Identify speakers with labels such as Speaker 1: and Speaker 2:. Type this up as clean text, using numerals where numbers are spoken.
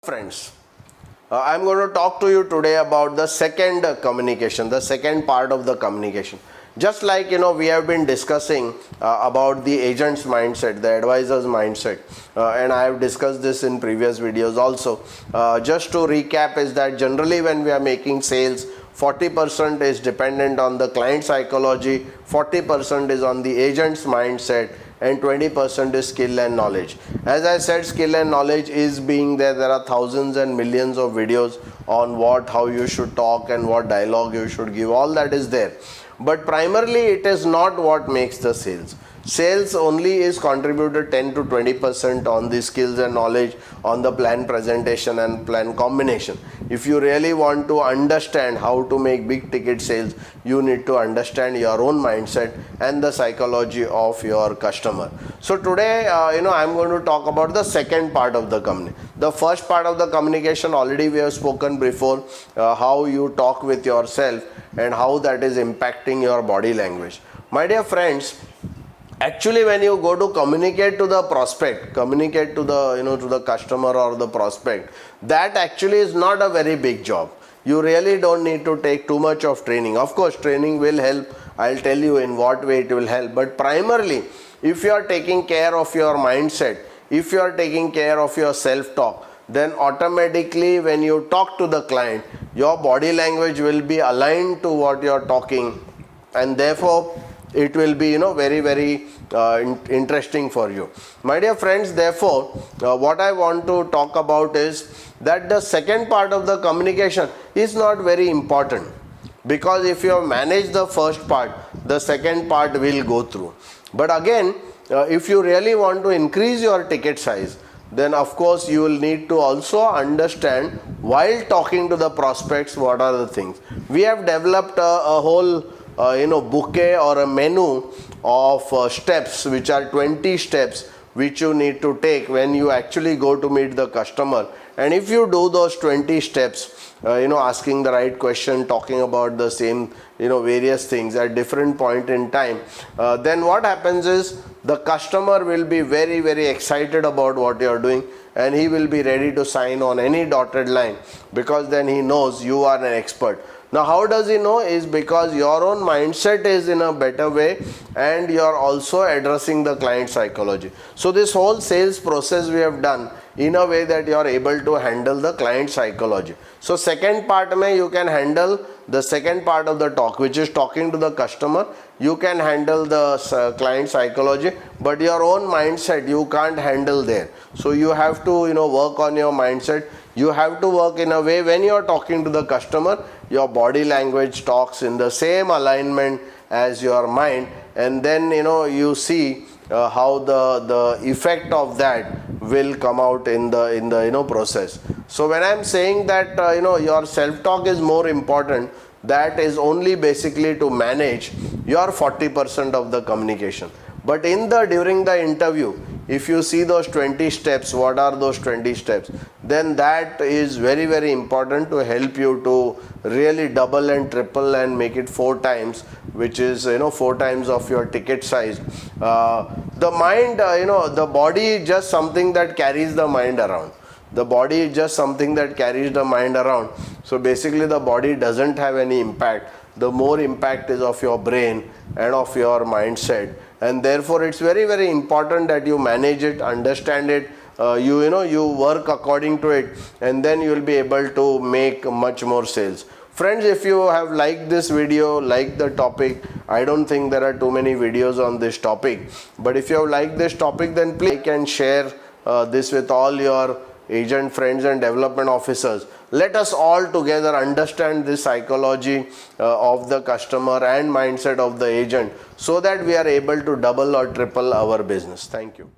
Speaker 1: Friends, I'm going to talk to you today about the second communication, the second part of the communication. Just like we have been discussing about the agent's mindset, the advisor's mindset, and I have discussed this in previous videos also. Just to recap is that generally when we are making sales, 40% is dependent on the client psychology, 40% is on the agent's mindset, and 20% is skill and knowledge. As I said, skill and knowledge is being there. There are thousands and millions of videos on how you should talk and what dialogue you should give. All that is there. But primarily it is not what makes the sales. Sales only is contributed 10 to 20% on the skills and knowledge, on the plan presentation and plan combination. If you really want to understand how to make big ticket sales, you need to understand your own mindset and the psychology of your customer. So today, I'm going to talk about the second part of the communication. The first part of the communication already we have spoken before, how you talk with yourself and how that is impacting your body language. My dear friends, actually when you go to communicate to the prospect, communicate to the to the customer or the prospect, that actually is not a very big job. You really don't need to take too much of training. Of course training will help. I'll tell you in what way it will help, but primarily if you are taking care of your mindset, if you are taking care of your self-talk, then automatically when you talk to the client, your body language will be aligned to what you are talking, and therefore it will be very interesting for you. My dear friends, therefore what I want to talk about is that the second part of the communication is not very important, because if you have managed the first part, the second part will go through. But again, if you really want to increase your ticket size, then of course you will need to also understand while talking to the prospects what are the things. We have developed a whole bouquet or a menu of steps, which are 20 steps which you need to take when you actually go to meet the customer. And if you do those 20 steps, asking the right question, talking about the same various things at different point in time, then what happens is the customer will be very excited about what you are doing, and he will be ready to sign on any dotted line, because then he knows you are an expert. Now how does he know? Is because your own mindset is in a better way and you are also addressing the client psychology. So this whole sales process we have done in a way that you are able to handle the client psychology. So second part mein you can handle the second part of the talk, which is talking to the customer. You can handle the client psychology, but your own mindset you can't handle there. So you have to work on your mindset. You have to work in a way when you are talking to the customer, your body language talks in the same alignment as your mind, and then you see how the effect of that will come out in the process. So when I'm saying that your self-talk is more important, that is only basically to manage your 40% of the communication. But during the interview, if you see those 20 steps, what are those 20 steps, then that is very important to help you to really double and triple and make it 4 times, which is 4 times of your ticket size. The mind, the body is just something that carries the mind around. The body is just something that carries the mind around. So basically the body doesn't have any impact. The more impact is of your brain and of your mindset, and therefore it's very important that you manage it, understand it, you work according to it, and then you will be able to make much more sales. Friends, if you have liked this video, liked the topic, I don't think there are too many videos on this topic, but if you have liked this topic, then please like and share this with all your agent friends and development officers. Let us all together understand the psychology of the customer and mindset of the agent, so that we are able to double or triple our business. Thank you.